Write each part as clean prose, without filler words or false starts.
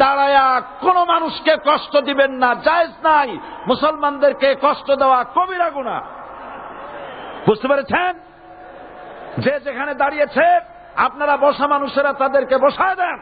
দাঁড়ায়া কোন মানুষকে কষ্ট দিবেন না, জায়েজ নাই। মুসলমানদেরকে কষ্ট দেওয়া কবিরা গুনাহ। বুঝতে পেরেছেন? যে যেখানে দাঁড়িয়েছে আপনারা বসা মানুষেরা তাদেরকে বসায় দেন।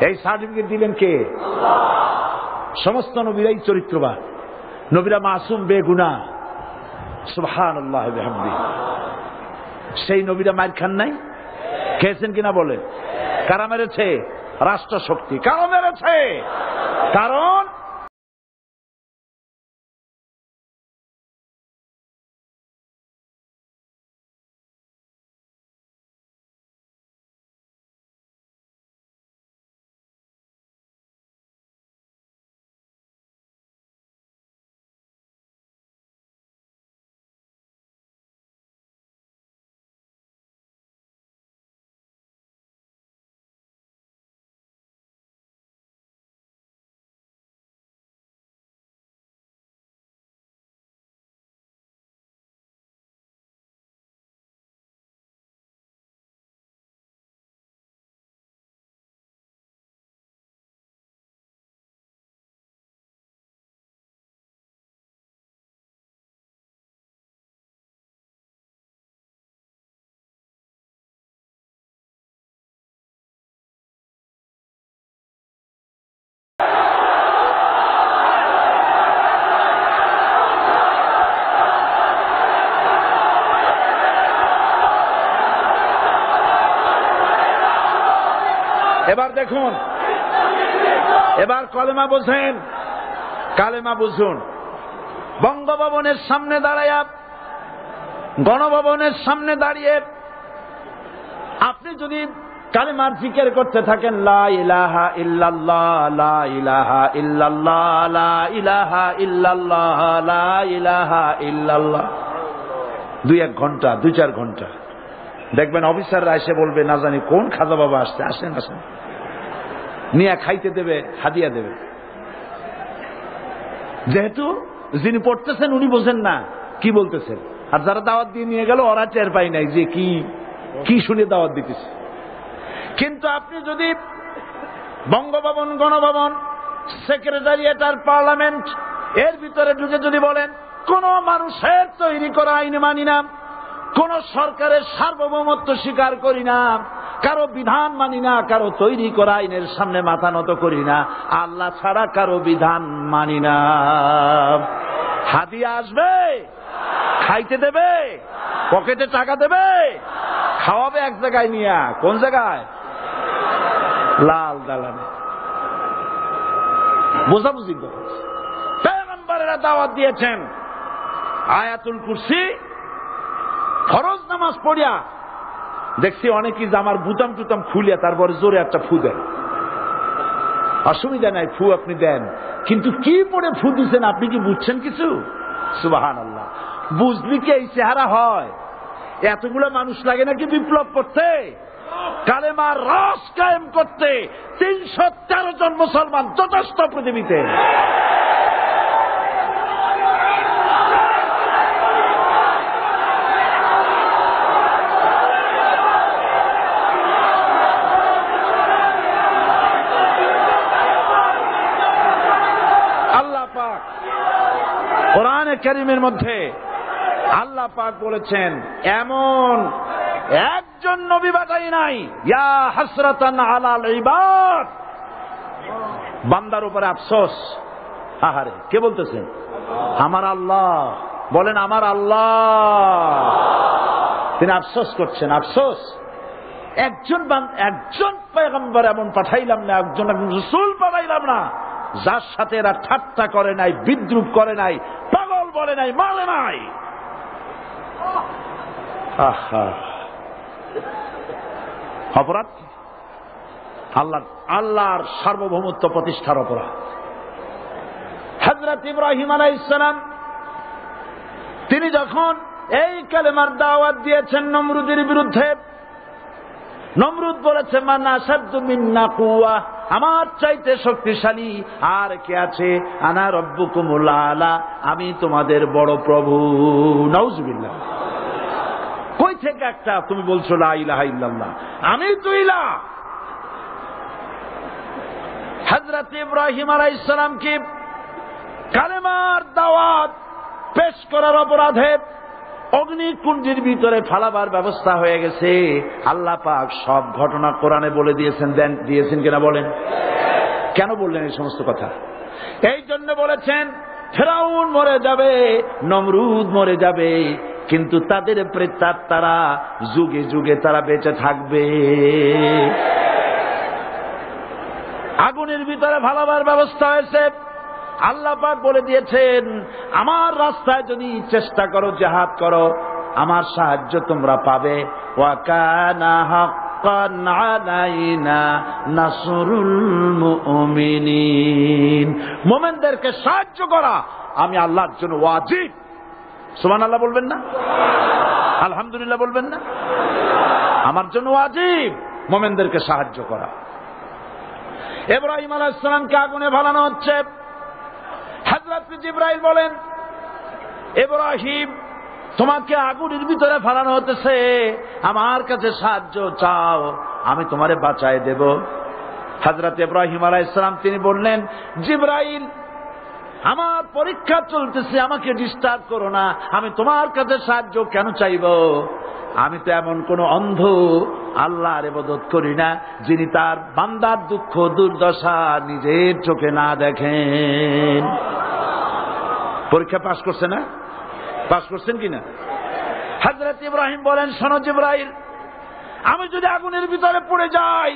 এই সার্টিফিকেট দিলেন কে? সমস্ত নবীরাই চরিত্রবান, নবীরা মাসুম বেগুনাহ। সুবহানাল্লাহ ওয়া বিহামদিহি। সেই নবীরা মার খান নাই? খেয়েছেন কিনা বলেন? কারা মেরেছে? রাষ্ট্র শক্তি। কারা মেরেছে? কারণ এবার দেখুন, এবার কলেমা বোঝেন, কালেমা বুঝুন। বঙ্গভবনের সামনে দাঁড়াইয়া, গণভবনের সামনে দাঁড়িয়ে আপনি যদি কালেমার জিকির করতে থাকেন, লা ইলাহা ইল্লাল্লাহ, লা ইলাহা ইল্লাল্লাহ, লা ইলাহা ইল্লাল্লাহ, লা ইলাহা ইল্লাল্লাহ, 2-1 ঘন্টা, 2-4 ঘন্টা, দেখবেন অফিসাররা এসে বলবে, না জানি কোন খাজা বাবা আসছে, আসেন আসেন, নিয়ে খাইতে দেবে, হাদিয়া দেবে। যেহেতু যিনি পড়তেছেন উনি বোঝেন না কি বলতেছেন, আর যারা দাওয়াত দিয়ে নিয়ে গেল ওরা টের পায় নাই যে কি কি শুনে দাওয়াত দিতেছে। কিন্তু আপনি যদি বঙ্গভবন, গণভবন, সেক্রেটারিয়েট আর পার্লামেন্ট এর ভিতরে ঢুকে যদি বলেন, কোন মানুষের তৈরি করা আইন মানি না, কোন সরকারের সার্বভৌমত্ব স্বীকার করি না, কারো বিধান মানি না, কারো তৈরি করা আইনের সামনে মাথা নত করি না, আল্লাহ ছাড়া কারো বিধান মানি না, হাদিয়া আসবে, খাইতে দেবে, পকেটে টাকা দেবে, খাওয়াবে এক জায়গায় নিয়ে। কোন জায়গায়? লাল দালানে। বোঝাবুঝি পয়গম্বরেরা দাওয়াত দিয়েছেন, আয়াতুল কুরসি ফরজ নামাজ পড়িয়া দেখছি অনেকেই জামার বুতাম টুতাম খুলিয়া তারপরে জোরে একটা ফু দেন। অসুবিধা নাই, ফু আপনি দেন, কিন্তু কি পড়ে ফু দিচ্ছেন আপনি কি বুঝছেন কিছু? সুবহানাল্লাহ। বুঝলি কি এই চেহারা হয়? এতগুলো মানুষ লাগে নাকি বিপ্লব করতে, কালেমার রস কায়েম করতে? 313 জন মুসলমান যথেষ্ট পৃথিবীতে। কোরআনে কারীমের মধ্যে আল্লাহ পাক বলেছেন, এমন একজন নবী পাঠাই নাই, ইয়া হাসরাতান আলাল ইবাদ, বান্দার উপরে আফসোস। আহারে, কে বলতেছেন? আমার আল্লাহ। বলেন আমার আল্লাহ। তিনি আফসোস করছেন। আফসোস, একজন পয়গম্বর এমন পাঠাইলাম না, একজন রাসূল পাঠাইলাম না যার সাথে এরা ঠাট্টা করে নাই, বিদ্রুপ করে নাই, পাগল বলে নাই, মানে নাই। অপরাধ আল্লাহর সার্বভৌমত্ব প্রতিষ্ঠার অপরাধ। হযরত ইব্রাহিম আলাইহিস সালাম তিনি যখন এই কালেমার দাওয়াত দিয়েছেন নমরুদের বিরুদ্ধে, নমরুদ বলেছে, মান আসাদ্দু মিন্না কুওয়া, আমার চাইতে শক্তিশালী আর কে আছে? আনা রব্বুকুমুল আলা, আমি তোমাদের বড় প্রভু। নাউজুবিল্লাহ। কই থেকে একটা তুমি বলছো লা ইলাহা ইল্লাল্লাহ, আমি তো ইলাহ। হযরত ইব্রাহিম আলাইহিস সালামকে কালেমার দাওয়াত পেশ করার অপরাধে অগ্নিকুণ্ডের ভিতরে ফালাবার ব্যবস্থা হয়ে গেছে। আল্লাহ পাক সব ঘটনা কোরআনে বলে দিয়েছেন কিনা বলেন? কেন বললেন এই সমস্ত কথা? এই জন্য বলেছেন ফিরআউন মরে যাবে, নমরুদ মরে যাবে, কিন্তু তাদের প্রেতাত্মারা যুগে যুগে তারা বেঁচে থাকবে। আগুনের ভিতরে ফালাবার ব্যবস্থা হয়েছে। আল্লাহ পাক বলে দিয়েছেন আমার রাস্তায় যদি চেষ্টা করো, জিহাদ করো, আমার সাহায্য তোমরা পাবে। ওয়া কানা হাক্কান আলাইনা নাসরুল মুমিনিন, মুমিনদেরকে সাহায্য করা আমি আল্লাহর জন্য ওয়াজিব। সুবহানাল্লাহ বলবেন না? আলহামদুলিল্লাহ বলবেন না? আমার জন্য ওয়াজিব মুমিনদেরকে সাহায্য করা। ইব্রাহিম আলাইহিস সালামকে আগুনে ফেলানো হচ্ছে। হযরত জিবরাইল বলেন, ইব্রাহিম তোমাকে আগুনের ভিতরে ফেলানো হতেছে, আমার কাছে সাহায্য চাও, আমি তোমারে বাঁচায় দেব। হযরত ইব্রাহিম আলাইহিস সালাম তিনি বললেন, জিবরাইল আমার পরীক্ষা চলতেছে, আমাকে ডিস্টার্ব করো না, আমি তোমার কাছে সাহায্য কেন চাইব? আমি তো এমন কোন অন্ধ আল্লাহর ইবাদত করি না যিনি তার বান্দার দুঃখ দুর্দশা নিজের চোখে না দেখেন। পরীক্ষা পাস করছে না? পাস করছেন কিনা? হযরত ইব্রাহিম বলেন, শোনো জিবরাইল, আমি যদি আগুনের ভিতরে পড়ে যাই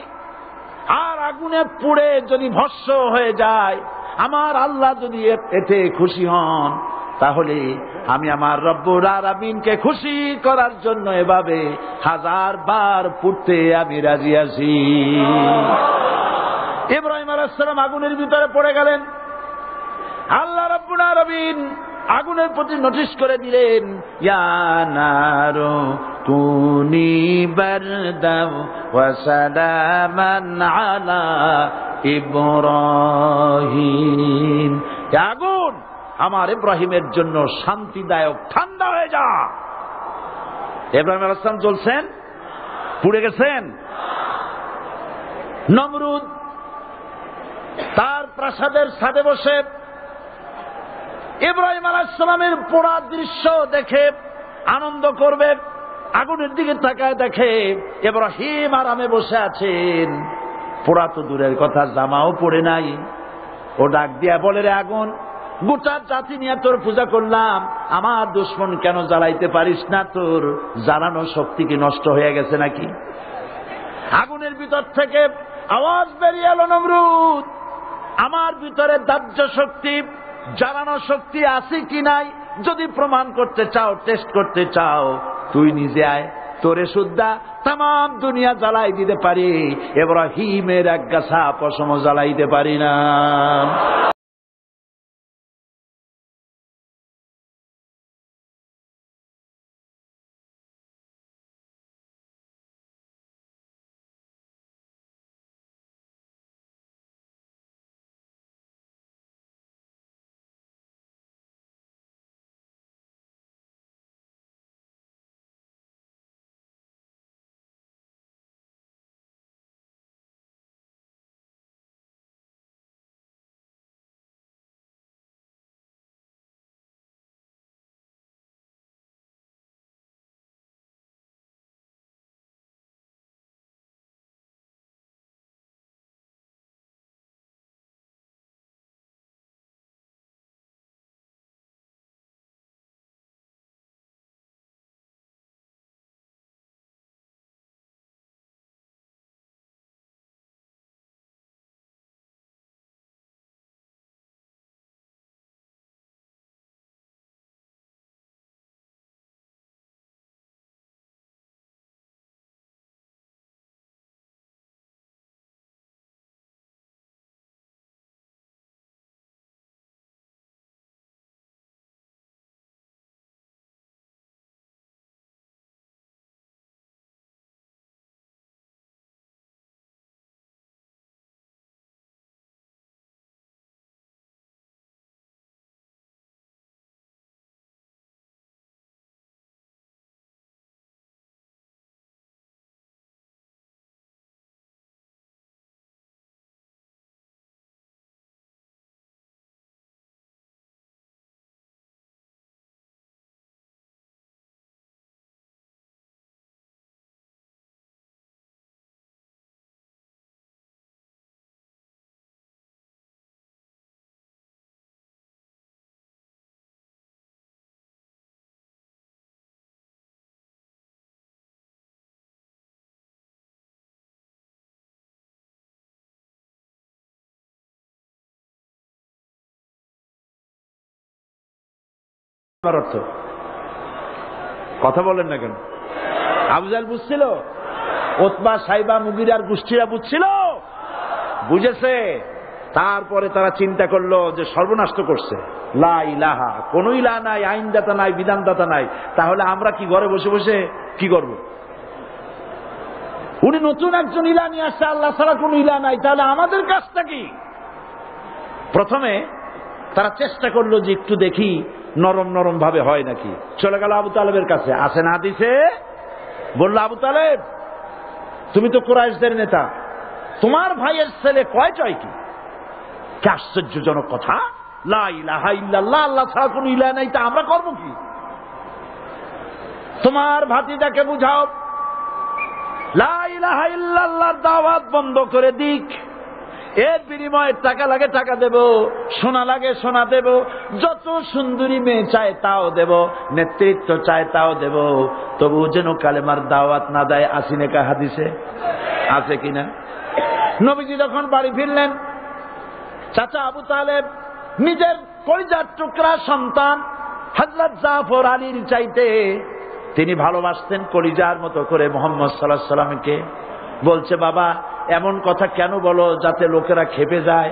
আর আগুনে পুড়ে যদি ভস্ম হয়ে যায়, আমার আল্লাহ যদি এতে খুশি হন, তাহলে আমি আমার রব্বুল আলামিনকে খুশি করার জন্য এভাবে 1000 বার পুড়তে আমি রাজি আছি। ইব্রাহিম আলাইহিস সালাম আগুনের ভিতরে পড়ে গেলেন। আল্লাহ রব্বুল আলামিন আগুনের প্রতি নোটিশ করে দিলেন, ইয়া নারু কুনি বারদাও ওয়া সালামান আলা ইব্রাহিম, আগুন আমার ইব্রাহিমের জন্য শান্তিদায়ক ঠান্ডা হয়ে যা। ইব্রাহিম আলাইহিস সালাম জ্বলছেন, পুড়ে গেছেন। নমরুদ তার প্রাসাদের ছাদে বসে ইব্রাহিম আলাইহিস সালামের পোড়া দৃশ্য দেখে আনন্দ করবে, আগুনের দিকে তাকায় দেখে ইব্রাহিম আরামে বসে আছেন। পোড়া তো দূরের কথা, জামাও পড়ে নাই। ও ডাক দিয়া বলে, রে আগুন, গোটা জাতি নিয়ে তোর পূজা করলাম, আমার দুশমন কেন জ্বালাইতে পারিস না? তোর জ্বালানো শক্তি কি নষ্ট হয়ে গেছে নাকি? আগুনের ভিতর থেকে আওয়াজ বেরিয়ে এলো, নমরুদ, আমার ভিতরে দাহ্য শক্তি, জ্বালানো শক্তি আছে কি নাই যদি প্রমাণ করতে চাও, টেস্ট করতে চাও, তুই নিজে আয়, তোরে সুদ্ধা তাম দুনিয়া জ্বালাই দিতে পারি, ইব্রাহিমের এক গাছা পশম জ্বালাইতে পারি না। অর্থ কথা বলেন না কেন? আবু জাহেল বুঝছিল, উতবা সাইবা মুগিরার গোষ্ঠীরা বুঝছিল, বুঝেছে। তারপরে তারা চিন্তা করলো যে সর্বনাশ করছে, লা ইলাহা, কোন ইলাহ নাই, আইনদাতা নাই, বিধানদাতা নাই, তাহলে আমরা কি ঘরে বসে বসে কি করব? উনি নতুন একজন ইলাহ নিয়ে আসছে, আল্লাহ ছাড়া কোন ইলাহ নাই, তাহলে আমাদের কাজটা কি? প্রথমে তারা চেষ্টা করলো যে একটু দেখি নরম নরম ভাবে হয় নাকি। চলে গেল আবু তালেবের কাছে, আসেন হাদিসে বলল, আবু তালেব তুমি তো কুরাইশদের নেতা, তোমার ভাইয়ের ছেলে কয়টাই কি? কি আশ্চর্যজনক কথা, লা ইলাহা ইল্লাল্লাহ, আল্লাহ ছাড়া কোন ইলাহ নাই, তা আমরা করবো কি? তোমার ভাতিজাকে বুঝাও লা ইলাহা ইল্লাল্লাহর দাওয়াত বন্ধ করে দিক, এর বিনিময়ে টাকা লাগে টাকা দেব, সোনা লাগে সোনা দেব, যত সুন্দরী মেয়ে চায় তাও দেব, নেতৃত্ব চায় তাও দেব, তবু যেন কালেমার দাওয়াত না দেয়। আসিনে কা হাদিসে আছে কিনা? নবীজি যখন বাড়ি ফিরলেন, চাচা আবু তালেব নিজের কলিজার টুকরা সন্তান হযরত জাফর আলীর চাইতে তিনি ভালোবাসতেন কলিজার মতো করে মুহাম্মদ সাল্লাল্লাহু আলাইহি সাল্লামকে। বলছে, বাবা এমন কথা কেন বলো যাতে লোকেরা খেপে যায়?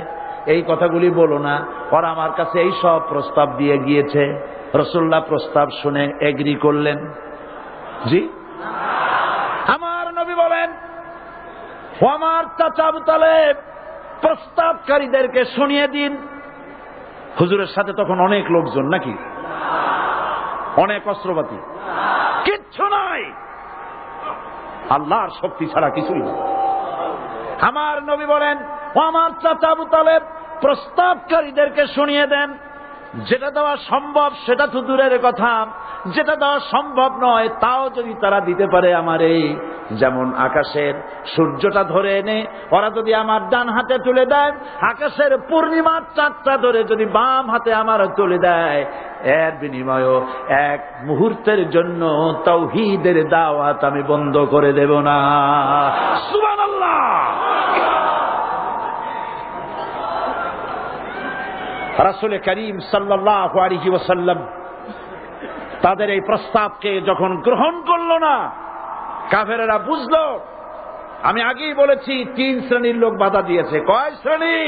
এই কথাগুলি বলো না, ওরা আমার কাছে এই সব প্রস্তাব দিয়ে গিয়েছে। রাসূলুল্লাহ প্রস্তাব শুনে এগ্রি করলেন। জি, আমার নবী বলেন, ও আমার চাচা আবু তালেব প্রস্তাবকারীদেরকে শুনিয়ে দিন। হুজুরের সাথে তখন অনেক লোকজন নাকি, অনেক অস্ত্রপাতি, কিচ্ছু নাই, আল্লাহর শক্তি ছাড়া কিছুই না। আমার নবী বলেন, ও আমার চাচা আবু তালেব প্রস্তাবকারীদেরকে শুনিয়ে দেন, যেটা দেওয়া সম্ভব সেটা তো দূরের কথা, যেটা দেওয়া সম্ভব নয় তাও যদি তারা দিতে পারে আমারে, যেমন আকাশের সূর্যটা ধরে এনে ওরা যদি আমার ডান হাতে তুলে দেয়, আকাশের পূর্ণিমার চাঁদটা ধরে যদি বাম হাতে আমার তুলে দেয়, এর বিনিময়ে এক মুহূর্তের জন্য তাওহীদের দাওয়াত আমি বন্ধ করে দেব না। সুবহানাল্লাহ। রাসূল করিম সাল্লাল্লাহু আলাইহি ওয়াসাল্লাম তাদের এই প্রস্তাবকে যখন গ্রহণ করল না, কাফেরেরা বুঝলো, আমি আগেই বলেছি 3 শ্রেণীর লোক বাধা দিয়েছে। কয় শ্রেণী?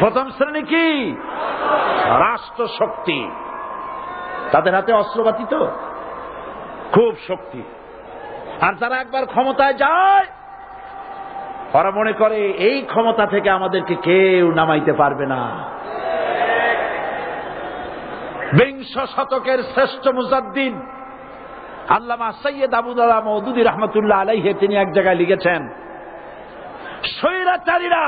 প্রথম শ্রেণী কি? রাষ্ট্র শক্তি, তাদের হাতে অস্ত্রপাতি তো খুব শক্তি, আর যারা একবার ক্ষমতায় যায় ওরা মনে করে এই ক্ষমতা থেকে আমাদেরকে কেউ নামাইতে পারবে না। বিংশ শতকের শ্রেষ্ঠ মুজাদ্দিদ আল্লামা সৈয়দ আবুদুল্লাহ মওদুদী রাহমাতুল্লাহ আলাইহি তিনি এক জায়গায় লিখেছেন, স্বৈরাচারীরা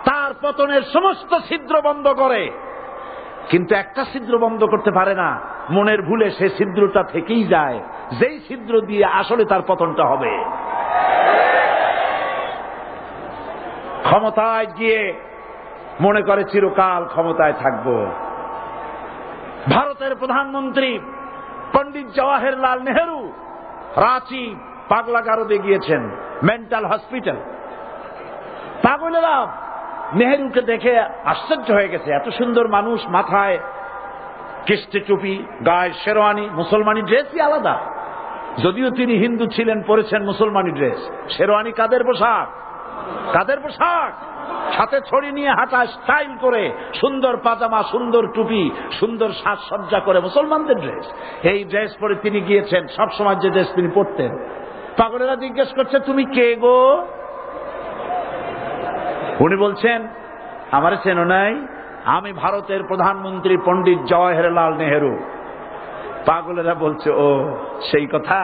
তার পতনের সমস্ত ছিদ্র বন্ধ করে, কিন্তু একটা ছিদ্র বন্ধ করতে পারে না, মনের ভুলে সে ছিদ্রটা থেকেই যায়, যেই ছিদ্র দিয়ে আসলে তার পতনটা হবে। ক্ষমতায় গিয়ে মনে করে চিরকাল ক্ষমতায় থাকবো। ভারতের প্রধানমন্ত্রী পণ্ডিত জওয়াহরলাল নেহেরু রাঁচি পাগলাগারদে গিয়েছেন, মেন্টাল হসপিটাল। পাগলেরা নেহেরুকে দেখে আশ্চর্য হয়ে গেছে, এত সুন্দর মানুষ, মাথায় কিস্তি টুপি, গায়ে শেরওয়ানি, মুসলমানি ড্রেসই আলাদা, যদিও তিনি হিন্দু ছিলেন, পরেছেন মুসলমানি ড্রেস। শেরওয়ানি কাদের পোশাক? কাদের পোশাক? সাথে ছড়ি নিয়ে হাঁটা, স্টাইল করে, সুন্দর পাজামা, সুন্দর টুপি, সুন্দর সাজসজ্জা করে, মুসলমানদের ড্রেস। এই ড্রেস পরে তিনি গিয়েছেন, সবসময় যে ড্রেস তিনি পরতেন। পাগলেরা জিজ্ঞেস করছে, তুমি কে গো? উনি বলছেন, আমারে চেনো নাই? আমি ভারতের প্রধানমন্ত্রী পণ্ডিত জওয়াহরলাল নেহেরু। পাগলেরা বলছে, ও সেই কথা।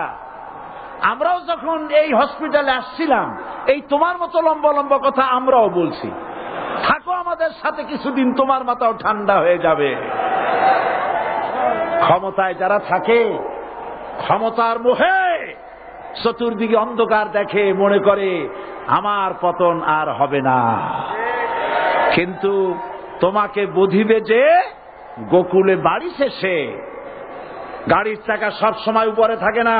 আমরাও যখন এই হসপিটালে আসছিলাম এই তোমার মতো লম্বা লম্বা কথা আমরাও বলছি, থাকো আমাদের সাথে কিছুদিন, তোমার মাথাও ঠান্ডা হয়ে যাবে। ক্ষমতায় যারা থাকে, ক্ষমতার মোহে চতুর্দিকে অন্ধকার দেখে, মনে করে আমার পতন আর হবে না। কিন্তু তোমাকে বুঝিবে যে গোকুলে বাড়ি শেষে গাড়ির চাকা সব সময় উপরে থাকে না।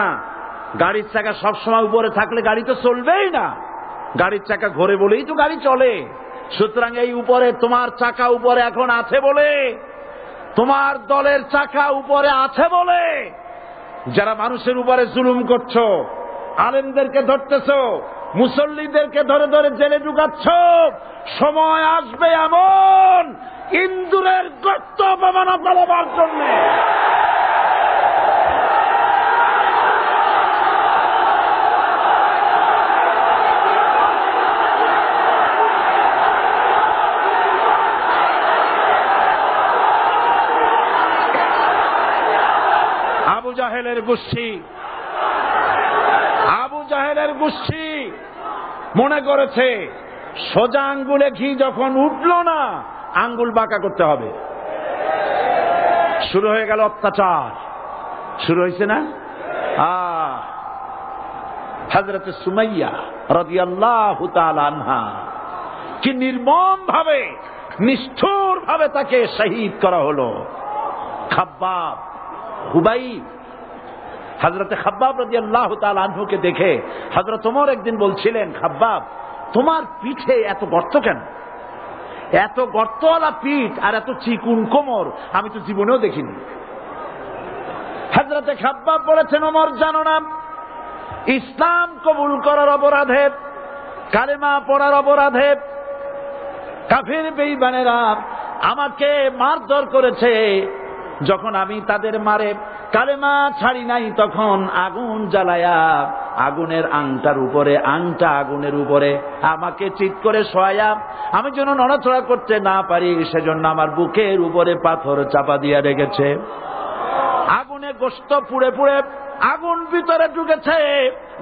গাড়ির চাকা সব সময় উপরে থাকলে গাড়ি তো চলবেই না, গাড়ির চাকা ঘোরে বলেই তো গাড়ি চলে। সুতরাং এই উপরে তোমার চাকা উপরে এখন আছে বলে তোমার দলের চাকা উপরে আছে বলে যারা মানুষের উপরে জুলুম করছো, আলেমদেরকে ধরতেছো, মুসল্লিদেরকে ধরে ধরে জেলে ঢুকাচ্ছ, সময় আসবে এমন ইন্দুরের গর্ত অপমাননা পালাবার জন্য। আবু জাহেলের গোষ্ঠী মনে করেছে সোজা আঙ্গুলে ঘি যখন উঠল না, আঙ্গুল বাঁকা করতে হবে। শুরু হয়ে গেল অত্যাচার, শুরু হয়েছে না? হযরত সুমাইয়া রাদিয়াল্লাহু তাআলা আনহা কি নির্মম ভাবে, নিষ্ঠুর ভাবে তাকে শহীদ করা হলো। খাব্বাব, হুবাইব, হযরত খাব্বাব রাদিয়াল্লাহু তাআলা আনহুকে দেখে হযরত ওমর একদিন বলছিলেন, খাব্বাব তোমার পিঠে এত গর্ত কেন? এত গর্তওয়ালা পিঠ আর এত চিকুন কোমর আমি তো জীবনেও দেখিনি। হযরত খাব্বাব বলেছেন, ওমর জানো না, ইসলাম কবুল করার অপরাধে, কালেমা পড়ার অপরাধে কাফির বেঈমানেরা আমাকে মারধর করেছে। যখন আমি তাদের মারে কালেমা ছাড়ি নাই, তখন আগুন জ্বালায়া আগুনের আংটার উপরে, আংটা আগুনের উপরে আমাকে চিৎ করে শোয়ায়া, আমি যেন নড়াচড়া করতে না পারি সেজন্য আমার বুকের উপরে পাথর চাপা দিয়া রেখেছে। আগুনে গোশত পুড়ে পুড়ে আগুন ভিতরে ঢুকেছে,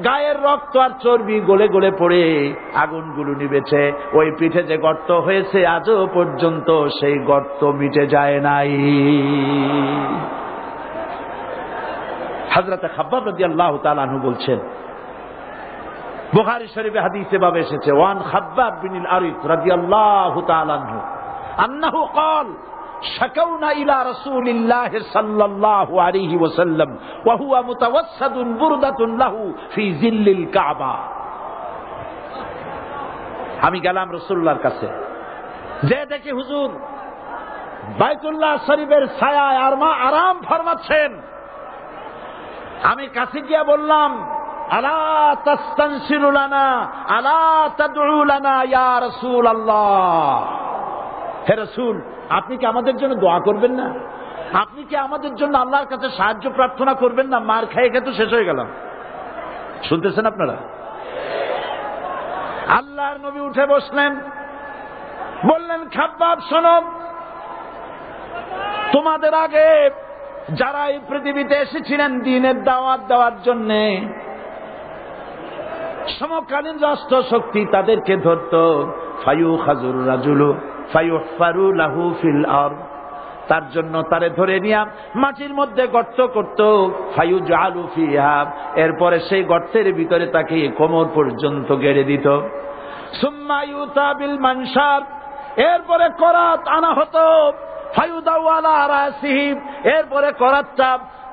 গায়ের রক্ত আর চর্বি গলে গলে পড়ে আগুনগুলো নিবেছে। ওই পিঠে যে গর্ত হয়েছে আজও পর্যন্ত সেই গর্ত মিটে যায় নাই। হযরত খাব্বাব রাদিয়াল্লাহু তাআলা আনহু বলছেন, বুখারী শরীফে হাদিসে ভাবে এসেছে, ওয়ান খাব্বাব বিন আরিত রাদিয়াল্লাহু তাআলা আনহু আন্নাহু ক্বাল শাকাউনা ইলা রাসূলিল্লাহ সাল্লাল্লাহু আলাইহি ওয়াসাল্লাম ওয়া হুয়া মুতাওয়াসসাদুন বুরদাতুন লাহু ফি জিল্লিল কাবা। আমি গেলাম রাসূলুল্লাহর কাছে, যে দেখি হুজুর বাইতুল্লাহ শরীফের ছায়ায় আরাম ফরমাচ্ছেন। আমি কাছে গিয়ে বললাম, আলা তাস্তানসিরু লানা আলা তাদউ লানা ইয়া রাসূলুল্লাহ, হে রাসূল আপনি কি আমাদের জন্য দোয়া করবেন না? আপনি কি আমাদের জন্য আল্লাহর কাছে সাহায্য প্রার্থনা করবেন না? মার খেয়ে খেয়ে তো শেষ হয়ে গেলাম। শুনতেছেন আপনারা? আল্লাহর নবী উঠে বসলেন, বললেন, খাব্বাব শোনো, তোমাদের আগে যারা এই পৃথিবীতে এসেছিলেন দ্বীনের দাওয়াত দেওয়ার জন্য, সমকালীন রাষ্ট্র শক্তি তাদেরকে ধরত, ফায়ুখাজুর রাজুলু ফায়ুহফারু লাহু ফিল আরদ, তার জন্য তারে ধরে নিয়ে মাটির মধ্যে গর্ত করত, ফায়ুজআলু ফিহা, এরপরে সেই গর্তের ভিতরে তাকে কোমর পর্যন্ত গেড়ে দিত। সুম্মা ইউতা বিল মানশার, এরপরে করাত আনা হতো, ফায়ুদাউ আলা রাসিহি, এরপরে করাতটা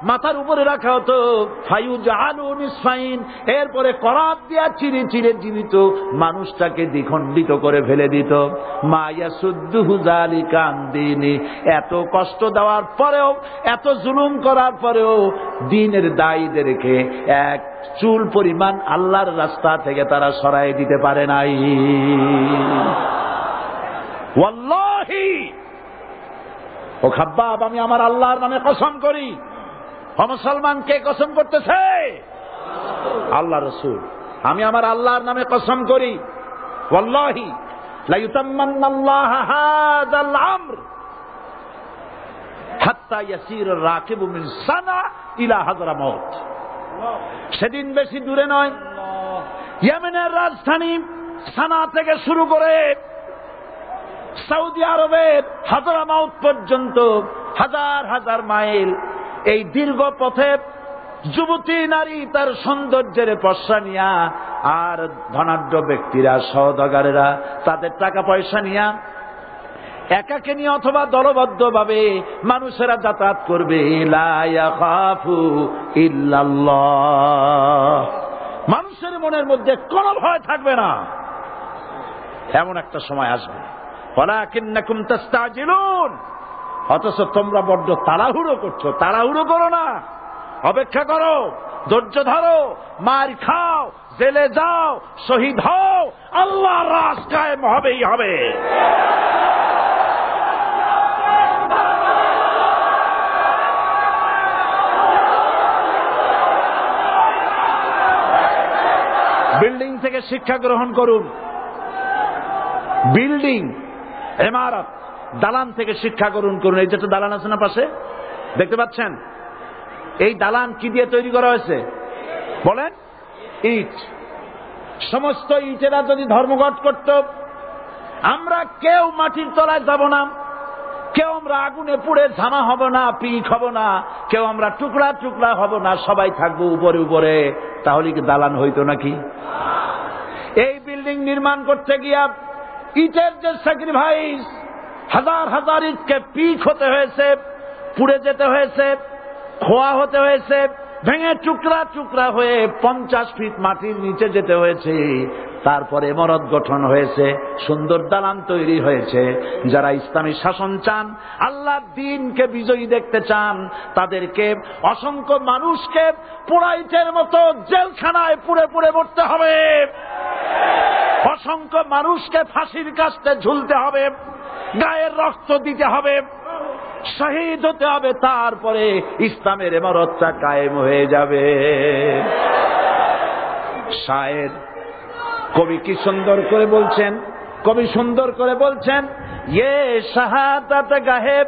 মাথার উপরে রাখা হতো, ফায়ুজআলু নিসফাইন, এরপরে করাত দিয়া চিরে চিরে জীবিত মানুষটাকে দ্বিখণ্ডিত করে ফেলে দিত। মা ইয়াসুদ্দুহু যালিকা আন দীনি, এত কষ্ট দেওয়ার পরেও, এত জুলুম করার পরেও দ্বীনের দায়ীদেরকে এক চুল পরিমাণ আল্লাহর রাস্তা থেকে তারা সরাই দিতে পারে নাই। ওয়াল্লাহি, ও খাব্বাব আমি আমার আল্লাহর নামে কসম করি। মুসলমান কে কসম করতেছে? আল্লাহ রাসূল। আমি আমার আল্লাহর নামে কসম করি, ওয়াল্লাহি লা ইউতাম্মান্নাল্লাহু হাযাল আমর হাত্তা ইয়াসির রাকিবু মিন সানা ইলা হাযরামাউত। সেদিন বেশি দূরে নয়, ইয়েমেনের রাজধানী সানা থেকে শুরু করে সৌদি আরবের হাযরামাউত পর্যন্ত হাজার হাজার মাইল, এই দীর্ঘ পথে যুবতী নারী তার সৌন্দর্যের পশ্চা নিয়া, আর ধনাঢ্য ব্যক্তিরা সওদাগরেরা তাদের টাকা পয়সা নিয়া একাকে নিয়ে অথবা দলবদ্ধ ভাবে মানুষেরা যাতায়াত করবে। লা ইয়াখাফু ইল্লাল্লাহ, মানুষের মনের মধ্যে কোনো ভয় থাকবে না। এমন একটা সময় আসবে, ওয়ালাকিন্নাকুম তাস্তাজিলুন, অথচ তোমরা বড্ড তাড়াহুড়ো করছো। তাড়াহুড়ো করো না, অপেক্ষা করো, ধৈর্য ধরো, মার খাও, জেলে যাও, শহীদ হও, আল্লাহর রাজ কায়েম হবেই হবে। বিল্ডিং থেকে শিক্ষা গ্রহণ করুন। বিল্ডিং, ইমারত, দালান থেকে শিক্ষা গ্রহণ করুন। এই যেটা দালান আছে না পাশে, দেখতে পাচ্ছেন? এই দালান কি দিয়ে তৈরি করা হয়েছে বলেন? ইট। সমস্ত ইটেরা যদি ধর্মঘট করত, আমরা কেউ মাটির তলায় যাব না, কেউ আমরা আগুনে পুড়ে ঝামা হব না, পিক হব না, কেউ আমরা টুকরা টুকরা হব না, সবাই থাকবো উপরে উপরে, তাহলে কি দালান হইতো নাকি? এই বিল্ডিং নির্মাণ করতে গিয়া ইটের যে স্যাক্রিফাইস, হাজার হাজার ইটকে পিক হতে হয়েছে, পুড়ে যেতে হয়েছে, খোয়া হতে হয়েছে, ভেঙে টুকরা টুকরা হয়ে 50 ফিট মাটির নিচে যেতে হয়েছে, তারপরে ইমারত গঠন হয়েছে, সুন্দর দালান তৈরি হয়েছে। যারা ইসলামী শাসন চান, আল্লাহর দ্বীনকে বিজয়ী দেখতে চান, তাদেরকে অসংখ্য মানুষকে পোড়াইটের মতো জেলখানায় পুড়ে পুড়ে মরতে হবে, অসংখ্য মানুষকে ফাঁসির কাস্তে ঝুলতে হবে, গায়ের রক্ত দিতে হবে, শহীদ হতে হবে, তারপরে ইসলামের ইমারতটা কায়েম হয়ে যাবে। শায়ের কবি কি সুন্দর করে বলছেন, কবি সুন্দর করে বলছেন, ये शहादत गाहे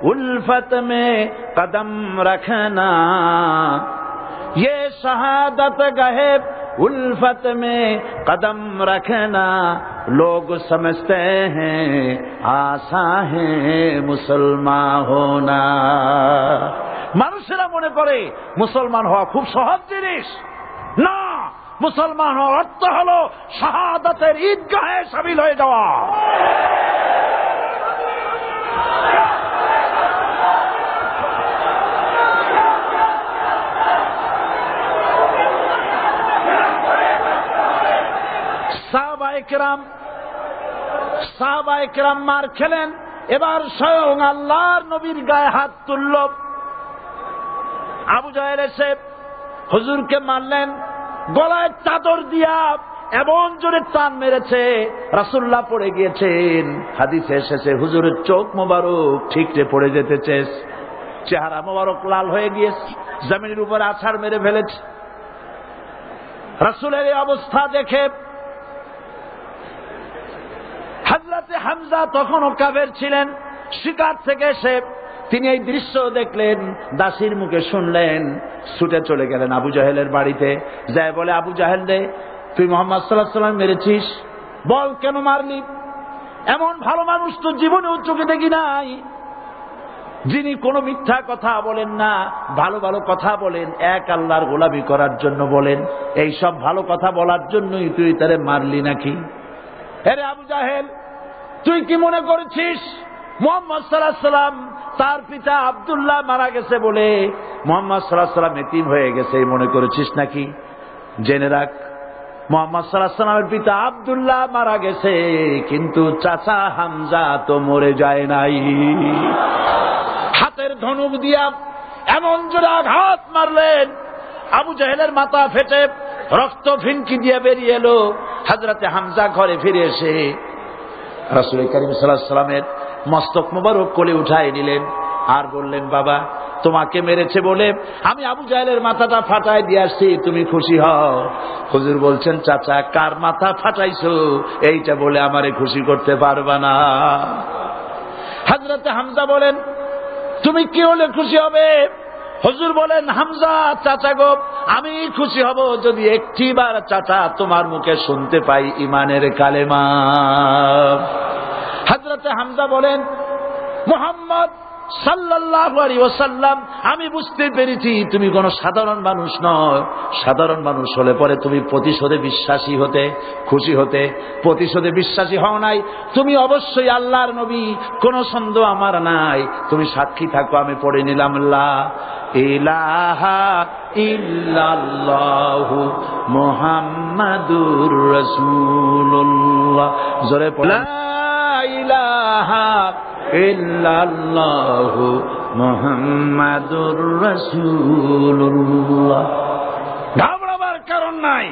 उल्फत में कदम रखना, ये शहादत गाहे उल्फत में कदम रखना, लोग समझते हैं आसा है मुसलमान होना। মানুষেরা মনে করে মুসলমান হওয়া খুব সহজ জিনিস। না, মুসলমান হওয়ার অর্থ হলো শাহাদাতের ঈদগাহে শামিল হয়ে যাওয়া। সাহাবায়ে কেরাম মার খেলেন, এবার স্বয়ং আল্লাহর নবীর গায়ে হাত তুলল। আবু জাহেল এসে হুজুরকে মারলেন, গলায় চাদর দিয়া এমন জোরে টান মেরেছে, রাসূলুল্লাহ পড়ে গিয়েছেন। হাদিসে এসেছে হুজুরের চোখ মোবারক ঠিকরে পড়ে যেতেছে, চেহারা মোবারক লাল হয়ে গিয়েছে, জমিনের উপরে আছাড় মেরে ফেলেছে। রাসূলের এই অবস্থা দেখে হযরতে হামজা তখনও কাফের ছিলেন, শিকার থেকে এসে তিনি এই দৃশ্য দেখলেন, দাসীর মুখে শুনলেন, ছুটে চলে গেলেন আবু জাহেলের বাড়িতে। যায় বলে, আবু জাহেল রে, তুই মুহাম্মদ সাল্লাল্লাহু আলাইহি ওয়াসাল্লাম মেরেছিস, বল কেন মারলি? এমন ভালো মানুষ তো জীবনেও চোখে দেখি নাই, যিনি কোনো মিথ্যা কথা বলেন না, ভালো ভালো কথা বলেন, এক আল্লাহর গোলামি করার জন্য বলেন। এই সব ভালো কথা বলার জন্যই তুই তারে মারলি নাকি? আরে আবু জাহেল, তুই কি মনে করেছিস মুহাম্মদ সাল্লাল্লাহু আলাইহি ওয়াসাল্লাম তার পিতা আব্দুল্লাহ মারা গেছে বলে মুহাম্মদ সাল্লাল্লাহু আলাইহি ওয়াসাল্লাম এতিম হয়ে গেছে এই মনে করেছিস নাকি? জেনে রাখ, মুহাম্মদ সাল্লাল্লাহু আলাইহি ওয়াসাল্লামের পিতা আব্দুল্লাহ মারা গেছে, কিন্তু চাচা হামজা তো মরে যায় নাই। হাতের ধনুক দিয়া এমন জোরে আঘাত মারলেন, আবু জাহেলের মাথা ফেটে রক্ত ফিনকি দিয়ে বেরিয়ে এলো। হযরতে হামজা ঘরে ফিরে এসে রাসূল করিম সাল্লাল্লাহু আলাইহি ওয়াসাল্লামের মস্তক মোবারক কোলে উঠায় নিলেন আর বললেন, বাবা, তোমাকে মেরেছে বলে আমি আবু জাহেলের মাথাটা ফাটায় দিয়ে আসছি, তুমি খুশি হও। হুজুর বলছেন, চাচা, কার মাথা ফাটাইছো এইটা বলে আমারে খুশি করতে পারবা না। হযরতে হামজা বলেন, তুমি কি হলে খুশি হবে? হুজুর বলেন, হামজা চাচা গো, আমি খুশি হব যদি একটিবার চাচা তোমার মুখে শুনতে পাই ঈমানের কালেমা। হযরতে হামজা বলেন, মুহাম্মদ সাল্লাল্লাহু আলাইহি ওয়াসাল্লাম, আমি বুঝতে পেরেছি তুমি কোন সাধারণ মানুষ নয়। সাধারণ মানুষ হলে পরে তুমি প্রতিশোধে বিশ্বাসী হতে, খুশি হতে। প্রতিশোধে বিশ্বাসী হও নাই, তুমি অবশ্যই আল্লাহর নবী, কোন সন্দেহ আমার নাই। তুমি সাক্ষী থাকো, আমি পড়ে নিলাম, লা ইলাহা ইল্লাল্লাহু মুহাম্মাদুর রাসূলুল্লাহ। জোরে পড়ো, লা ইলাহা ইল্লাল্লাহু মুহাম্মাদুর রাসূলুল্লাহ। ঘাবড়াবার কারণ নাই।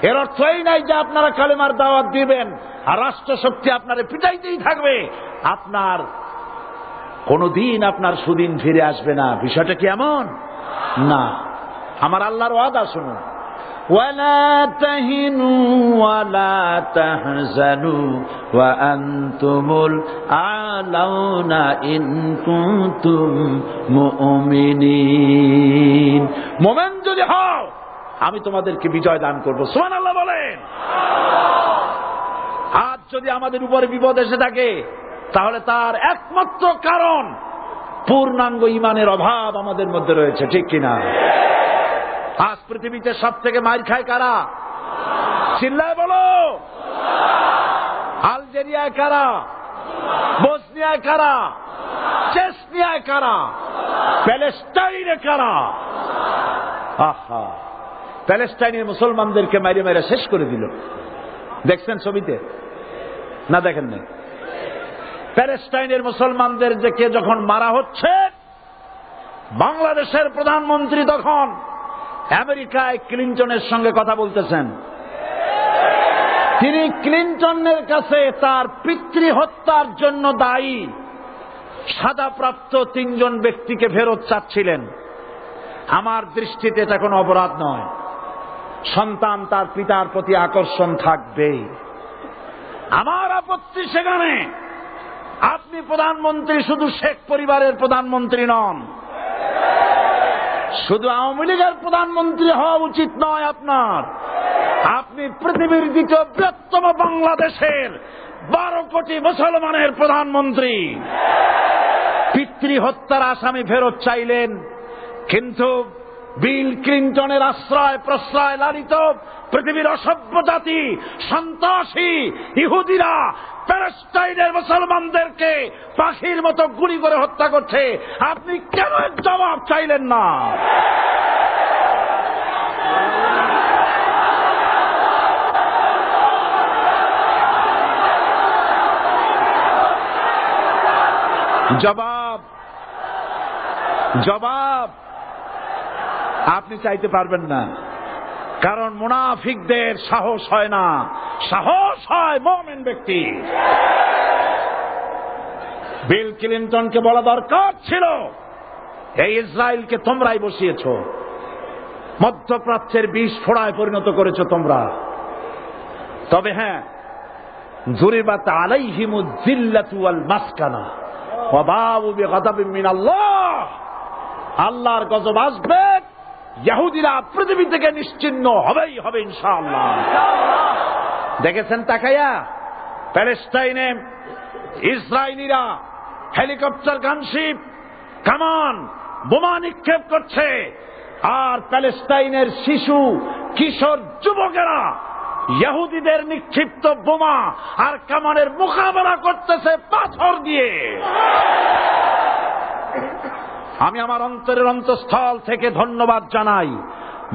এর অর্থ এই নাই যে আপনারা কালেমার দাওয়াত দিবেন আর রাষ্ট্রশক্তি আপনারে পিটাইতেই থাকবে, আপনার কোনদিন আপনার সুদিন ফিরে আসবে না। বিষয়টা কি এমন না। আমার আল্লাহর ওয়াদা শুনুন, ওয়ালা তাহিনু ওয়ালা তাহজানু ওয়া আনতুমুল আলাউনা ইন কুনতুম মুমিনিন। মুমিন যদি হও আমি তোমাদেরকে বিজয় দান করব। সুবহানাল্লাহ বলেন। আজ যদি আমাদের উপরে বিপদ এসে থাকে তাহলে তার একমাত্র কারণ পূর্ণাঙ্গ ঈমানের অভাব আমাদের মধ্যে রয়েছে, ঠিক কিনা? আজ পৃথিবীতে সব থেকে মার খায় কারা? চিল্লায় বলো। আলজেরিয়ায় কারা? বসনিয়ায় কারা? চেচনিয়ায় কারা? প্যালেস্টাইনে কারা? আহা, প্যালেস্টাইনের মুসলমানদেরকে মেরে মেরে শেষ করে দিল। দেখছেন ছবিতে না? দেখেন নাই? প্যালেস্টাইনের মুসলমানদেরকে যখন মারা হচ্ছে, বাংলাদেশের প্রধানমন্ত্রী তখন আমেরিকায় ক্লিনটনের সঙ্গে কথা বলতেছেন। তিনি ক্লিনটনের কাছে তার পিতৃ হত্যার জন্য দায়ী সাজাপ্রাপ্ত 3 জন ব্যক্তিকে ফেরত চাচ্ছিলেন। আমার দৃষ্টিতে এটা কোনো অপরাধ নয়। সন্তান তার পিতার প্রতি আকর্ষণ থাকবে। আমার আপত্তি সেখানে আপনি প্রধানমন্ত্রী শুধু শেখ পরিবারের প্রধানমন্ত্রী নন, শুধু আওয়ামী লীগের প্রধানমন্ত্রী হওয়া উচিত নয় আপনার। আপনি পৃথিবীর দ্বিতীয় বৃহত্তম বাংলাদেশের 12 কোটি মুসলমানের প্রধানমন্ত্রী। পিতৃ হত্যার আসামি ফেরত চাইলেন, কিন্তু বিল ক্লিনটনের আশ্রয় প্রশ্রয় লালিত পৃথিবীর অসভ্য জাতি সন্ত্রাসী ইহুদিরা প্যালেস্টাইনের মুসলমানদেরকে পাখির মতো গুলি করে হত্যা করছে। আপনি কেন এর জবাব চাইলেন না? জবাব জবাব আপনি চাইতে পারবেন না, কারণ মুনাফিকদের সাহস হয় না, সাহস হয় মুমিন ব্যক্তি। বিল ক্লিনটনকে বলা দরকার ছিল, এই ইসরায়েলকে তোমরাই বসিয়েছ, মধ্যপ্রাচ্যের বিষ ফোড়ায় পরিণত করেছ তোমরা। তবে হ্যাঁ, যুরিবাত আলাইহিমুয যিল্লাতু ওয়াল মাসকানা ওয়া বাউ বিগাদাবিন মিনাল্লাহ। আল্লাহর গজব আসবে, ইহুদিরা পৃথিবী থেকে নিশ্চিহ্ন হবেই হবে ইনশাআল্লাহ। দেখেছেন তাকায়া প্যালেস্টাইনে ইসরায়েলিরা হেলিকপ্টার, গানশিপ, কামান, বোমা নিক্ষেপ করছে, আর প্যালেস্টাইনের শিশু কিশোর যুবকেরা ইহুদিদের নিক্ষিপ্ত বোমা আর কামানের মোকাবেলা করতেছে পাথর দিয়ে। আমি আমার অন্তরের অন্তঃস্থল থেকে ধন্যবাদ জানাই,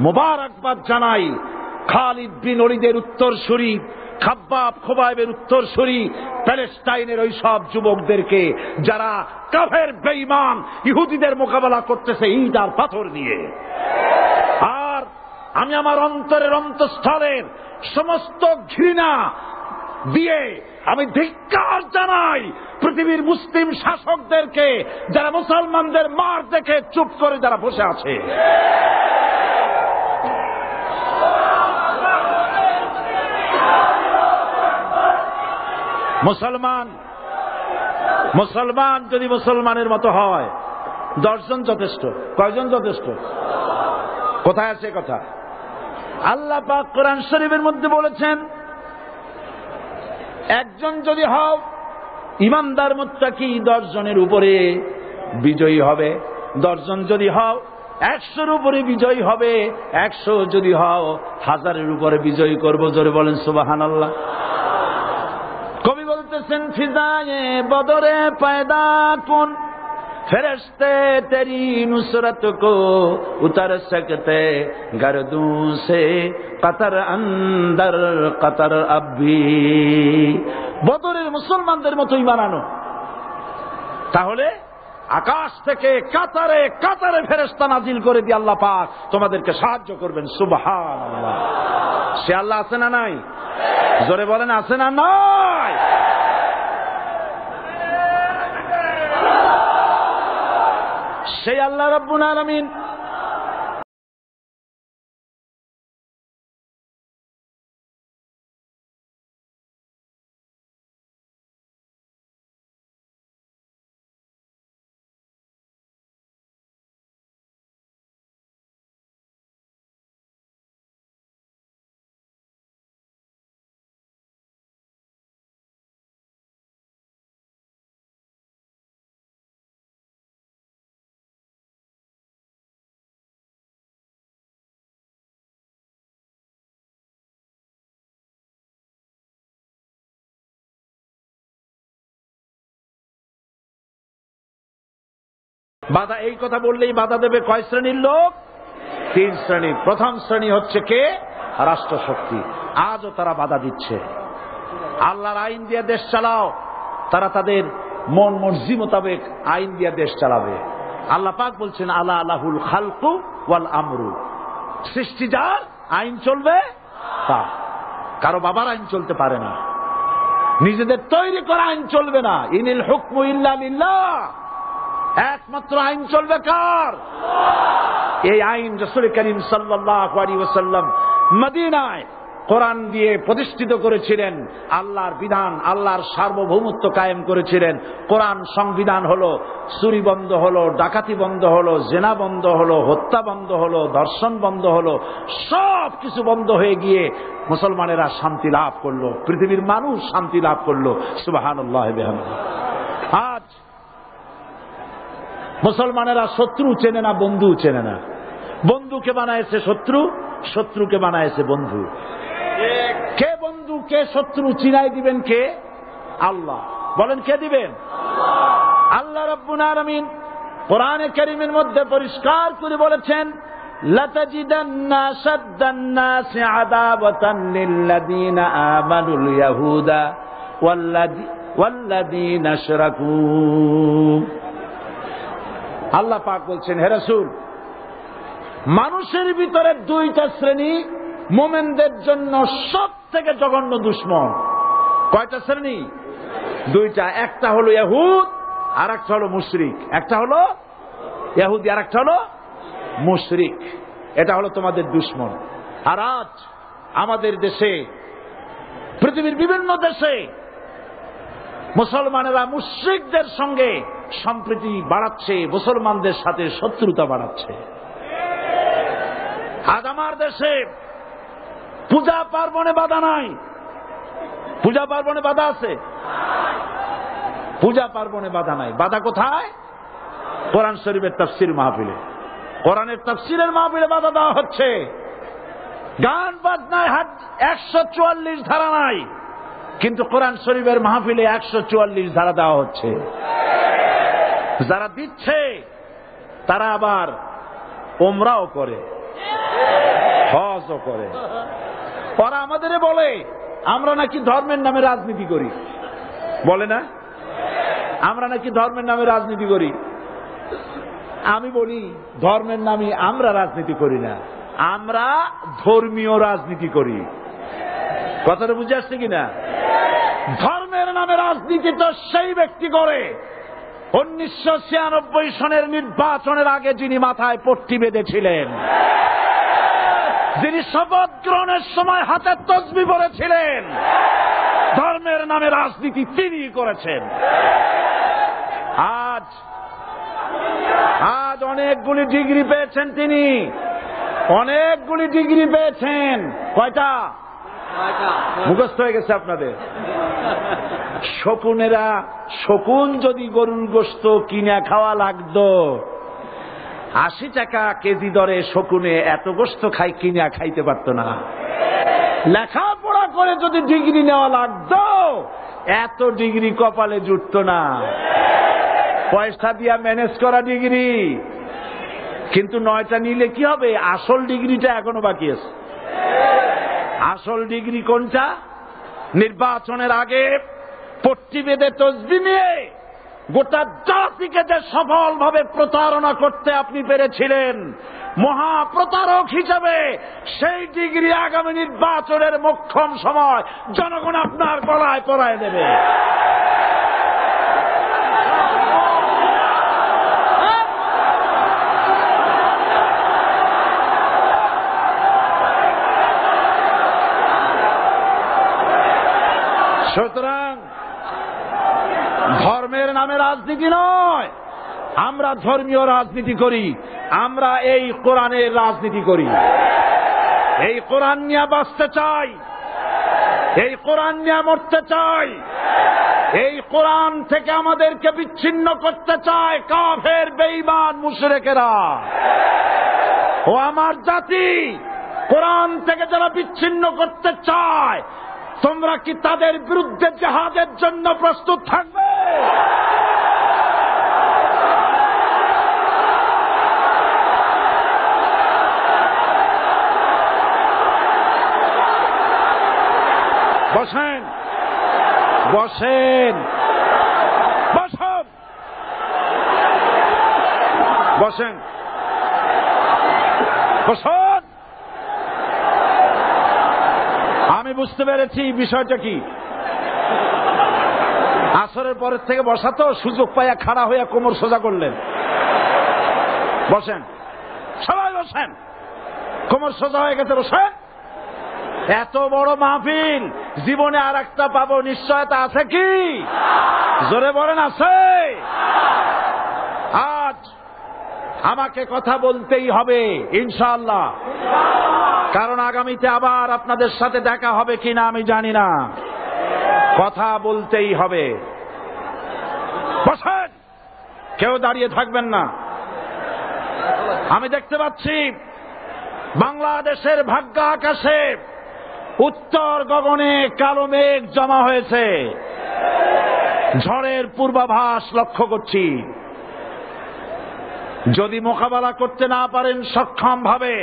মোবারকবাদ জানাই খালিদ বিন ওলীদের উত্তরসূরি, খাব্বাব খোবাইবের উত্তরসূরি প্যালেস্টাইনের ওই সব যুবকদেরকে যারা কাফের বেঈমান ইহুদিদের মোকাবেলা করতেছে ইট আর পাথর দিয়ে। আর আমি আমার অন্তরের অন্তঃস্থলের সমস্ত ঘৃণা দিয়ে আমি ধিক্কার জানাই পৃথিবীর মুসলিম শাসকদেরকে, যারা মুসলমানদের মার দেখে চুপ করে যারা বসে আছে। মুসলমান যদি মুসলমানের মতো হয়, 10 জন যথেষ্ট। কয়জন যথেষ্ট? কোথায় আছে কথা? আল্লাহ পাক কোরআন শরীফের মধ্যে বলেছেন, একজন যদি হও ইমানদার মুত্তাকি 10 জনের উপরে বিজয়ী হবে। 10 জন যদি হও 100-এর উপরে বিজয়ী হবে। 100 যদি হও 1000-এর উপরে বিজয়ী করব। জোরে বলেন সুবহানাল্লাহ। কবি বলতেছেন, ফিজায়ে বদরে পয়দা কুন ফেরেশতে তেরি নুসরত কো উতর সকতে গর্দুঁ সে কতর অন্দর কতর আবি। বদরের মুসলমানদের মতো ঈমান আনো। তাহলে আকাশ থেকে কাতারে কাতারে ফেরেশতা নাজিল করে দিয়ে আল্লাহ পাক তোমাদেরকে সাহায্য করবেন। সুবহানাল্লাহ। সে আল্লাহ আছে না নাই? জোরে বলেন, আছে না নাই? সেই আল্লাহ রাব্বুল আলামিন বাধা, এই কথা বললেই বাধা দেবে কয় শ্রেণীর লোক? 3 শ্রেণী। প্রথম শ্রেণী হচ্ছে কে? রাষ্ট্রশক্তি। আজও তারা বাধা দিচ্ছে। আল্লাহর আইন দিয়ে দেশ চালাও, তারা তাদের মন মর্জি মোতাবেক আইন দিয়ে দেশ চালাবে। আল্লাহ পাক বলছেন আলা আলাহুল খালকু ওয়াল আমরু, সৃষ্টি যার, আইন চলবে তা। কারো বাবার আইন চলতে পারে না, নিজেদের তৈরি করা আইন চলবে না। ইনিল হুকমু ইল্লা লিল্লাহ, একমাত্র আইন চলবে কার? এই আইন রাসূল করিম সাল্লাল্লাহু আলাইহি ওয়াসাল্লাম মদিনায় কোরআন দিয়ে প্রতিষ্ঠিত করেছিলেন। আল্লাহর বিধান, আল্লাহর সার্বভৌমত্ব কায়েম করেছিলেন। কোরআন সংবিধান হলো, চুরি বন্ধ হলো, ডাকাতি বন্ধ হলো, জেনা বন্ধ হলো, হত্যা বন্ধ হলো, ধর্ষণ বন্ধ হলো, সব কিছু বন্ধ হয়ে গিয়ে মুসলমানেরা শান্তি লাভ করলো, পৃথিবীর মানুষ শান্তি লাভ করলো। সুবহানাল্লাহ ওয়া বিহামদিহি। আজ মুসলমানেরা শত্রু চেনে না, বন্ধু চেনে না। বন্ধুকে বানায়েছে শত্রু, শত্রুকে বানায়েছে বন্ধু। কে বন্ধু কে শত্রু চিনাই দিবেন কে? আল্লাহ। বলেন কে দিবেন? আল্লাহ রাব্বুল আলামিন কোরআনে কারীমের মধ্যে পরিষ্কার করে বলেছেন লাতাজিদান্না শাদ্দান নাসি আদাওয়াতান লিল্লাযীনা আমানুল ইয়াহুদা ওয়াল্লাযীনা আশরাকু। আল্লাহ পাক বলছেন, হে রাসূল, মানুষের ভিতরে 2টা শ্রেণী মুমিনদের জন্য সব থেকে জঘন্য দুশমন। কয়টা শ্রেণী? 2টা। একটা হলো ইহুদ, আর একটা হলো মুশরিক। একটা হলো ইহুদি, আর একটা হলো মুশরিক। এটা হলো তোমাদের দুশমন। আর আজ আমাদের দেশে, পৃথিবীর বিভিন্ন দেশে মুসলমানেরা মুশরিকদের সঙ্গে সম্প্রীতি বাড়াচ্ছে, মুসলমানদের সাথে শত্রুতা বাড়াচ্ছে। আজ আমার দেশে পূজা পার্বণে বাধা নাই। পূজা পার্বণে বাধা আছে? পূজা পার্বণে বাধা নাই। বাধা কোথায়? কোরআন শরীফের তাফসীর মাহফিলে। কোরআনের তাফসীরের মাহফিলে বাধা দেওয়া হচ্ছে। গান বাজনায় 144 ধারা নাই, কিন্তু কোরআন শরীফের মাহফিলে 144 ধারা দেওয়া হচ্ছে। যারা দিচ্ছে তারা আবার ওমরাও করে, হজও করে। ওরা আমাদের বলে আমরা নাকি ধর্মের নামে রাজনীতি করি। বলে না? আমরা নাকি ধর্মের নামে রাজনীতি করি। আমি বলি ধর্মের নামে আমরা রাজনীতি করি না, আমরা ধর্মীয় রাজনীতি করি। কথাটা বুঝে আসছে কিনা? ধর্মের নামে রাজনীতি তো সেই ব্যক্তি করে 1996 সনের নির্বাচনের আগে যিনি মাথায় পট্টি বেঁধেছিলেন, যিনি শপথ গ্রহণের সময় হাতে তসবিহ পড়েছিলেন। ধর্মের নামে রাজনীতি তিনি করেছেন। আজ অনেকগুলি ডিগ্রি পেয়েছেন তিনি, অনেকগুলি ডিগ্রি পেয়েছেন। কয়টা? মুখস্থ হয়ে গেছে আপনাদের। শকুনেরা, শকুন যদি গরুর গোশত কিনে খাওয়া লাগতো, 80 টাকা কেজি দরে শকুনে এত গোশত কিনে খাইতে পারত না। লেখাপড়া করে যদি ডিগ্রি নেওয়া লাগতো, এত ডিগ্রি কপালে জুটত না। পয়সা দিয়া ম্যানেজ করা ডিগ্রি, কিন্তু 9টা নিলে কি হবে? আসল ডিগ্রিটা এখনো বাকি আছে। আসল ডিগ্রি কোনটা? নির্বাচনের আগে পট্টি বেঁধে তসবিহ নিয়ে গোটা জাতিকে যে সফলভাবে প্রতারণা করতে আপনি পেরেছিলেন, মহাপ্রতারক হিসেবে সেই ডিগ্রি আগামী নির্বাচনের মোক্ষম সময় জনগণ আপনার গলায় পরায় দেবে। সুতরাং ধর্মের নামে রাজনীতি নয়, আমরা ধর্মীয় রাজনীতি করি, আমরা এই কোরআনের রাজনীতি করি। এই কোরআন নিয়ে বাঁচতে চাই, এই কোরআন নিয়ে মরতে চাই, এই কোরআন থেকে আমাদেরকে বিচ্ছিন্ন করতে চায় কাফের বেঈমান মুশরিকেরা। ও আমার জাতি, কোরআন থেকে যারা বিচ্ছিন্ন করতে চায়, তোমরা কি তাদের বিরুদ্ধে জিহাদের জন্য প্রস্তুত থাকবে? বসেন, বসেন, বসেন, বসেন, বসেন। আমি বুঝতে পেরেছি বিষয়টা কি। আসরের পরের থেকে বসা তো, সুযোগ পাইয়া খাড়া হইয়া কোমর সোজা করলেন। বসেন, সবাই বসেন, কোমর সোজা হয়ে গেছে, বসেন। এত বড় মাহফিল, জীবনে আর একটা পাবো নিশ্চয়তা আছে কি? জোরে বলেন, আছে? আজ আমাকে কথা বলতেই হবে ইনশাআল্লাহ, কারণ আগামীতে আবার আপনাদের সাথে দেখা হবে কিনা আমি জানি না। কথা বলতেই হবে। বসেন, কেউ দাঁড়িয়ে থাকবেন না। আমি দেখতে পাচ্ছি বাংলাদেশের ভাগ্য আকাশে উত্তর গগনে কালো মেঘ জমা হয়েছে, ঝড়ের পূর্বাভাস লক্ষ্য করছি। যদি মোকাবেলা করতে না পারেন সক্ষম ভাবে,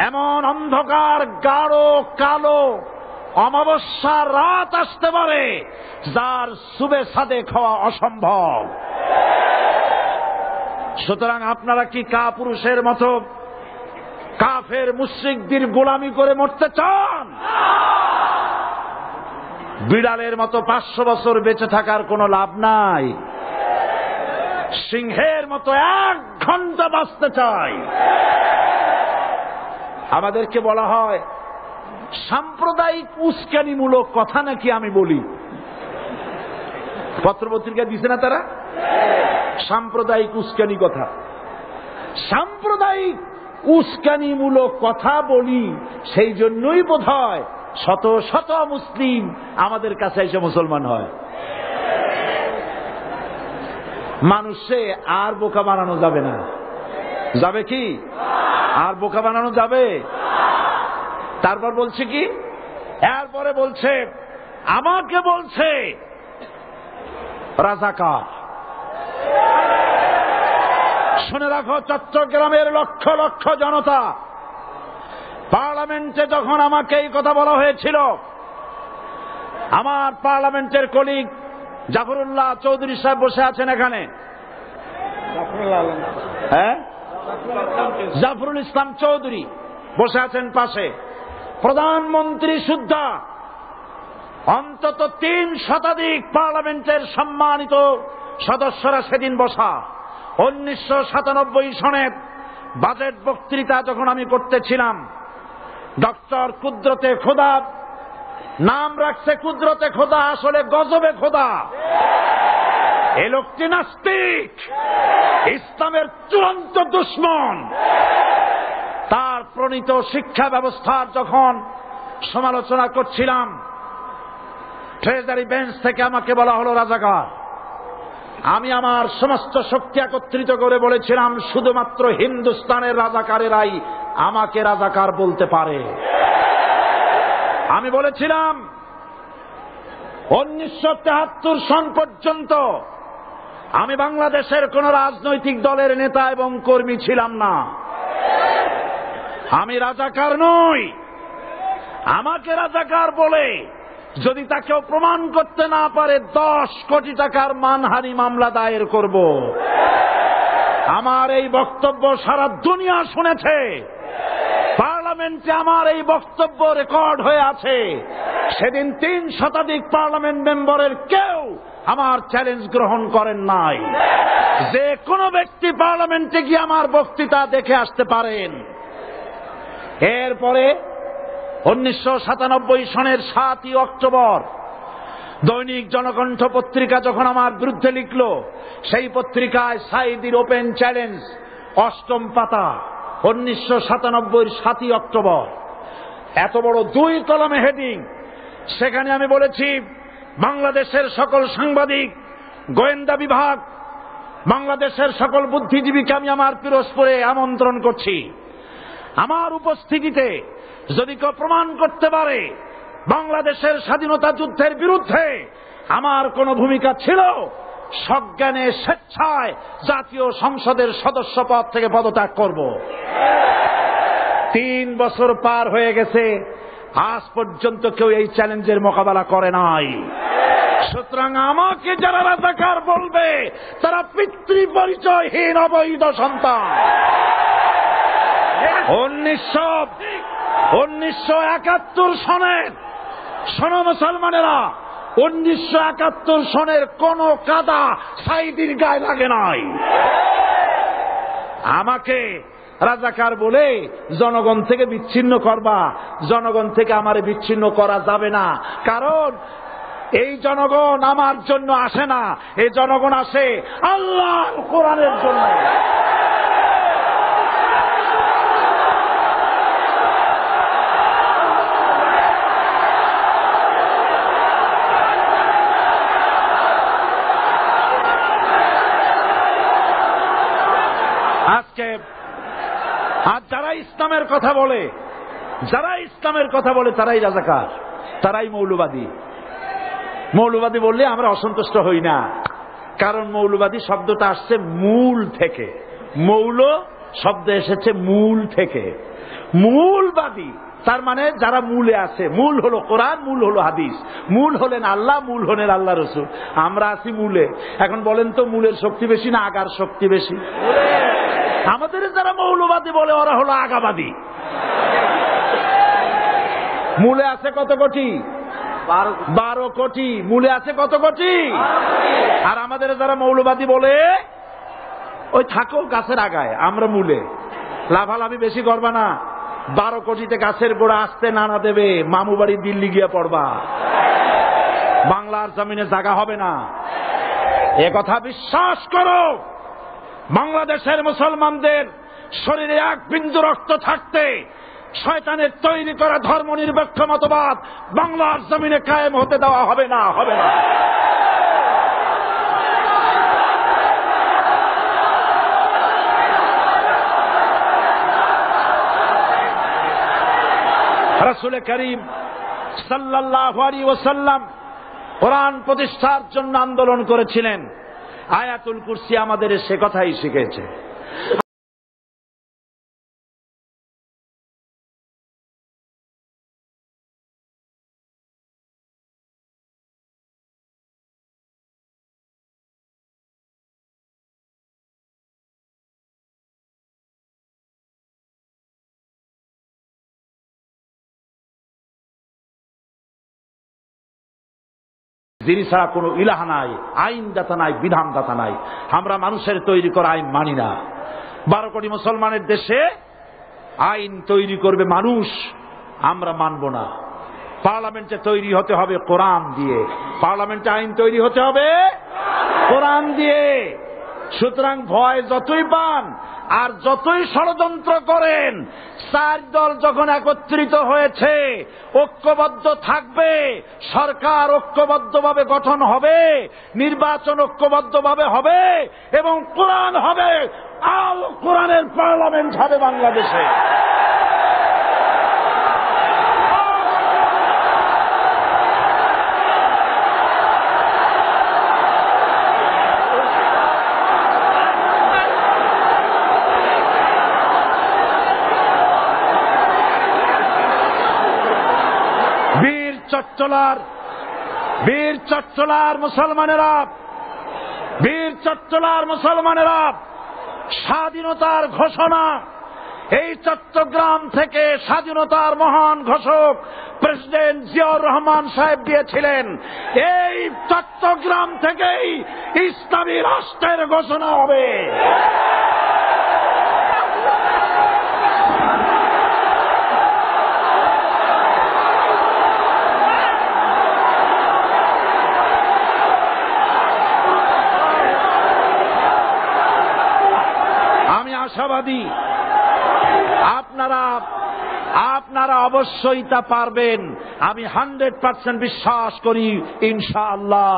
এমন অন্ধকার গাঢ় কালো অমাবস্যার রাত আসতে পারে যার সুবে সাদেক হওয়া অসম্ভব। সুতরাং আপনারা কি কাপুরুষের মতো কাফের মুশরিকদের গোলামি করে মরতে চান? বিড়ালের মতো 500 বছর বেঁচে থাকার কোনো লাভ নাই। সিংহের মতো 1 ঘন্টা বাঁচতে চাই। আমাদেরকে বলা হয় সাম্প্রদায়িক উস্কানিমূলক কথা নাকি আমি বলি। পত্রপত্রিকা দিছে না তারা? সাম্প্রদায়িক উস্কানি কথা, সাম্প্রদায়িক উস্কানিমূলক কথা বলি, সেই জন্যই বোধহয় শত শত মুসলিম আমাদের কাছে এসে মুসলমান হয়। মানুষে আর বোকা বানানো যাবে না। যাবে কি? আর বোকা বানানো যাবে? তারপর বলছে কি, এরপরে বলছে, আমাকে বলছে রাজাকার। শুনে রাখো চট্টগ্রামের লক্ষ লক্ষ জনতা, পার্লামেন্টে যখন আমাকে এই কথা বলা হয়েছিল, আমার পার্লামেন্টের কলিগ জাফরুল্লাহ চৌধুরী সাহেব বসে আছেন এখানে, হ্যাঁ, জাফরুল ইসলাম চৌধুরী বসে আছেন পাশে, প্রধানমন্ত্রী সুদ্ধা, অন্তত 3 শতাধিক পার্লামেন্টের সম্মানিত সদস্যরা সেদিন বসা। 1997 সনের বাজেট বক্তৃতা যখন আমি করতেছিলাম, ডক্টর কুদরতে খোদা, নাম রাখছে কুদরতে খোদা, আসলে গজবে খোদা। এই লোকটি নাস্তিক, ইসলামের চূড়ান্ত দুশমন। তার প্রণীত শিক্ষা ব্যবস্থার যখন সমালোচনা করছিলাম, ট্রেজারি বেঞ্চ থেকে আমাকে বলা হলো রাজাকার। আমি আমার সমস্ত শক্তি একত্রিত করে বলেছিলাম, শুধুমাত্র হিন্দুস্তানের রাজাকারেরাই আমাকে রাজাকার বলতে পারে। আমি বলেছিলাম 1973 সন পর্যন্ত আমি বাংলাদেশের কোন রাজনৈতিক দলের নেতা এবং কর্মী ছিলাম না। আমি রাজাকার নই। আমাকে রাজাকার বলে যদি তাকেও প্রমাণ করতে না পারে 10 কোটি টাকার মানহানি মামলা দায়ের করব। আমার এই বক্তব্য সারা দুনিয়া শুনেছে, পার্লামেন্টে আমার এই বক্তব্য রেকর্ড হয়ে আছে। সেদিন 3 শতাধিক পার্লামেন্ট মেম্বারের কেউ আমার চ্যালেঞ্জ গ্রহণ করেন নাই। যে কোনো ব্যক্তি পার্লামেন্টে গিয়ে আমার বক্তৃতা দেখে আসতে পারেন। এরপরে 1997 সনের 7 অক্টোবর দৈনিক জনকণ্ঠ পত্রিকা যখন আমার বিরুদ্ধে লিখল, সেই পত্রিকায় সাঈদীর ওপেন চ্যালেঞ্জ 8ম পাতা 1997 7 অক্টোবর, এত বড় 2 কলমে হেডিং। সেখানে আমি বলেছি, বাংলাদেশের সকল সাংবাদিক, গোয়েন্দা বিভাগ, বাংলাদেশের সকল বুদ্ধিজীবীকে আমি আমার পিরোজপুরে আমন্ত্রণ করছি। আমার উপস্থিতিতে যদি কেউ প্রমাণ করতে পারে বাংলাদেশের স্বাধীনতা যুদ্ধের বিরুদ্ধে আমার কোনো ভূমিকা ছিল, সজ্ঞানে স্বেচ্ছায় জাতীয় সংসদের সদস্য পদ থেকে পদত্যাগ করব। 3 বছর পার হয়ে গেছে, আজ পর্যন্ত কেউ এই চ্যালেঞ্জের মোকাবেলা করে নাই। সুতরাং আমাকে যারা রাজাকার বলবে তারা পিতৃ পরিচয়হীন অবৈধ সন্তান। 1971 সনের, শোনো মুসলমানেরা, 1971 সনের কোন কাদা সাঈদীর গায়ে লাগে নাই। আমাকে রাজাকার বলে জনগণ থেকে বিচ্ছিন্ন করবা, জনগণ থেকে আমারে বিচ্ছিন্ন করা যাবে না। কারণ এই জনগণ আমার জন্য আসে না, এই জনগণ আসে আল্লাহর কোরআনের জন্য। আর যারা ইসলামের কথা বলে, তারাই রাজাকার, তারাই মৌলবাদী। মৌলবাদী বললে আমরা অসন্তুষ্ট হই না, কারণ মৌলবাদী শব্দটা আসছে মূল থেকে। মৌল শব্দ এসেছে মূল থেকে। মূলবাদী তার মানে যারা মূলে আছে। মূল হলো কোরআন, মূল হলো হাদিস, মূল হলেন আল্লাহ, মূল হলেন আল্লাহ রসুল। আমরা আছি মূলে। এখন বলেন তো মূলের শক্তি বেশি না আগার শক্তি বেশি? আমাদের যারা মৌলবাদী বলে ওরা হলো আগাবাদী। মূলে আছে কত কোটি? 12 কোটি। মূলে আছে কত কোটি? আর আমাদের যারা মৌলবাদী বলে ওই থাকো গাছের আগায়, আমরা মূলে। লাভালাভি বেশি করবা না, 12 কোটিতে গাছের গোড়া আসতে নানা দেবে, মামু বাড়ি দিল্লি গিয়ে পড়বা, বাংলার জমিনে জায়গা হবে না। এ কথা বিশ্বাস করো। বাংলাদেশের মুসলমানদের শরীরে 1 বিন্দু রক্ত থাকতে শয়তানের তৈরি করা ধর্ম নিরপেক্ষ মতবাদ বাংলার জমিনে কায়েম হতে দেওয়া হবে না, হবে না। রাসূল করিম সাল্লাল্লাহু আলাইহি ওয়াসাল্লাম কোরআন প্রতিষ্ঠার জন্য আন্দোলন করেছিলেন। আয়াতুল কুরসি আমাদের সে কথাই শিখেছে। যিনি ছাড়া কোনো ইলাহ নাই, আইনদাতা নাই, বিধানদাতা নাই। আমরা মানুষের তৈরি করা আইন মানি না। 12 কোটি মুসলমানের দেশে আইন তৈরি করবে মানুষ, আমরা মানব না। পার্লামেন্টে তৈরি হতে হবে কোরআন দিয়ে, পার্লামেন্টে আইন তৈরি হতে হবে কোরআন দিয়ে। সুতরাং ভয় যতই পান আর যতই ষড়যন্ত্র করেন, 4 দল যখন একত্রিত হয়েছে, ঐক্যবদ্ধ থাকবে, সরকার ঐক্যবদ্ধভাবে গঠন হবে, নির্বাচন ঐক্যবদ্ধভাবে হবে এবং কোরআন হবে, আল কোরআনের পার্লামেন্ট হবে বাংলাদেশে। চট্টলার বীর চট্টলার মুসলমানেরা, বীর চট্টলার মুসলমানেরা, স্বাধীনতার ঘোষণা এই চট্টগ্রাম থেকে স্বাধীনতার মহান ঘোষক প্রেসিডেন্ট জিয়াউর রহমান সাহেব দিয়েছিলেন। এই চট্টগ্রাম থেকেই ইসলামী রাষ্ট্রের ঘোষণা হবে। আমি আশাবাদী আপনারা অবশ্যই তা পারবেন। আমি 100% বিশ্বাস করি ইনশাআল্লাহ।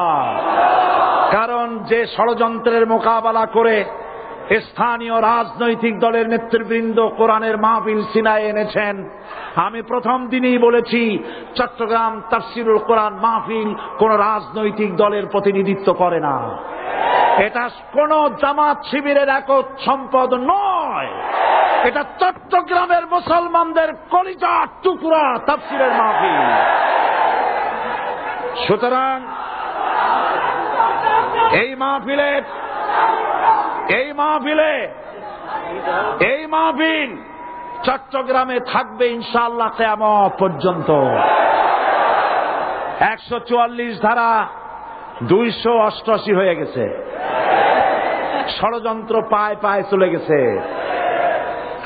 কারণ যে ষড়যন্ত্রের মোকাবেলা করে স্থানীয় রাজনৈতিক দলের নেতৃবৃন্দ কোরআনের মাহফিল সিনায় এনেছেন, আমি প্রথম দিনেই বলেছি চট্টগ্রাম তাফসিরুল কোরআন মাহফিল কোন রাজনৈতিক দলের প্রতিনিধিত্ব করে না। এটা কোন জামাত শিবিরের একক সম্পদ নয়, এটা চট্টগ্রামের মুসলমানদের কলিজার টুকরা তাফসিরের মাহফিল। সুতরাং এই মাহফিল চট্টগ্রামে থাকবে ইনশাআল্লাহ কিয়ামত পর্যন্ত। 144 ধারা 288 হয়ে গেছে, ষড়যন্ত্র পায় পায় চলে গেছে।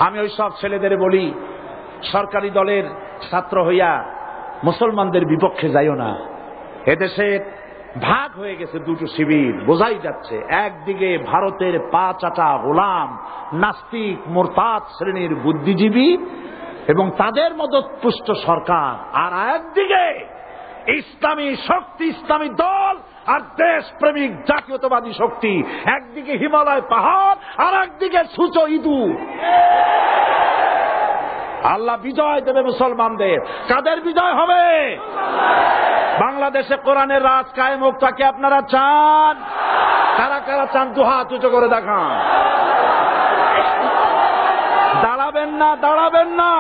আমি ওই সব ছেলেদের বলি, সরকারি দলের ছাত্র হইয়া মুসলমানদের বিপক্ষে যাইও না। এদেশে ভাগ হয়ে গেছে দুটো শিবির, বোঝাই যাচ্ছে। একদিকে ভারতের পা চাটা গোলাম নাস্তিক মোরতাদ শ্রেণীর বুদ্ধিজীবী এবং তাদের মদতপুষ্ট সরকার, আর একদিকে ইসলামী শক্তি, ইসলামী দল আর দেশপ্রেমিক জাতীয়তাবাদী শক্তি। একদিকে হিমালয় পাহাড় আর একদিকে সূচ ইঁদুর। আল্লাহ বিজয় দেবে মুসলমানদের। কাদের বিজয় হবে? বাংলাদেশে কোরআনের রাজ কায়েম হোক, তাকে আপনারা চান? কারা কারা চান? দু হাত উঁচু করে দেখান। দাঁড়াবেন না, দাঁড়াবেন না।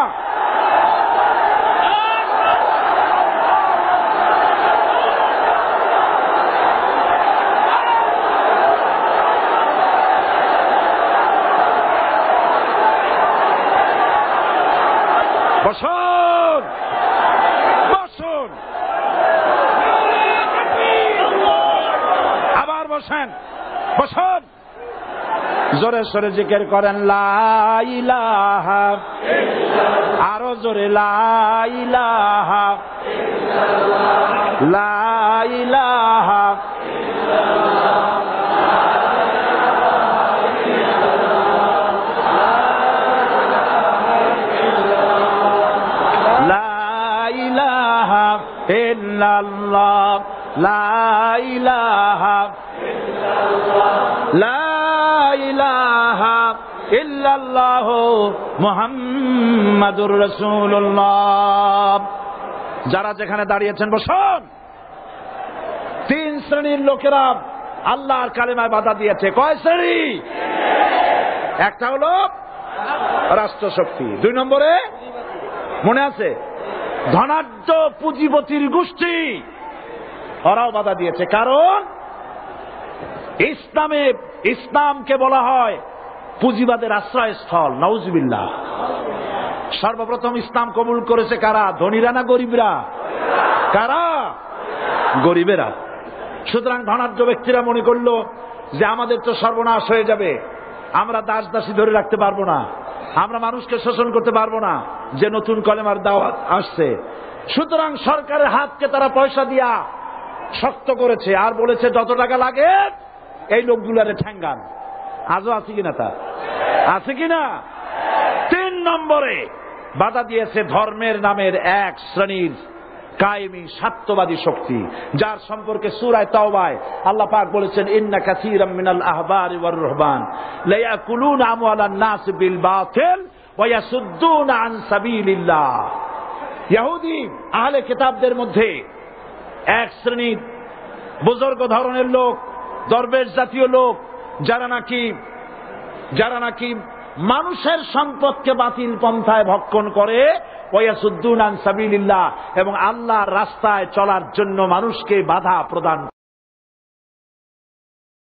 বসুন, বসুন, আবার বসেন, বসুন। জোরে সোরে জিকির করেন লা ইলাহা, আরো জোরে লা ইলাহা, লা ইলাহা, ইল্লাল্লাহ, লা ইলাহা ইল্লাল্লাহ, লা ইলাহা ইল্লাল্লাহ মুহাম্মাদুর রাসূলুল্লাহ। যারা যেখানে দাঁড়িয়েছেন বসুন। 3 শ্রেণীর লোকেরা আল্লাহর কালেমায় বাধা দিয়েছে। কয় শ্রেণী? একটা হলো রাষ্ট্রশক্তি, 2 নম্বরে মনে আছে ধনাঢ্য পুঁজিপতির গোষ্ঠী, ওরাও বাধা দিয়েছে। কারণ ইসলামকে বলা হয় পুঁজিবাদের আশ্রয়স্থল। নাউজুবিল্লাহ। সর্বপ্রথম ইসলাম কবুল করেছে কারা? ধনীরা না গরিবরা? কারা? গরিবেরা। সুতরাং ধনাঢ্য ব্যক্তিরা মনে করলো যে আমাদের তো সর্বনাশ হয়ে যাবে, আমরা দাস দাসী ধরে রাখতে পারবো না, আমরা মানুষকে শোষণ করতে পারবো না, যে নতুন কলেমার দাওয়াত আসছে। সুতরাং সরকারের হাতকে তারা পয়সা দিয়া শক্ত করেছে আর বলেছে যত টাকা লাগে এই লোকগুলারে ঠ্যাঙ্গান। আজও আছে কিনা? তা আছে কিনা? 3 নম্বরে বাধা দিয়েছে ধর্মের নামের এক শ্রেণীর কায়েমি স্বার্থবাদী শক্তি, যার সম্পর্কে সূরা তাওবায় আল্লাহ পাক বলেছেন ইন্না কাসীরাম মিনাল আহবারি ওয়ার রুহবান লা ইয়াকুলুনা আমওয়ালান নাস বিল বাতিল ওয়া ইয়াসুদ্দুনা আন সাবিলিল্লাহ। ইহুদি আহলে কিতাবদের মধ্যে এক শ্রেণীর বুজুর্গ ধরনের লোক, দরবেশ জাতীয় লোক, যারা নাকি মানুষের সম্পদকে বাতিল পন্থায় ভক্ষণ করে, ওয়াসুদ্দুন আন সাবিলিল্লাহ, এবং আল্লাহর রাস্তায় চলার জন্য মানুষকে বাধা প্রদান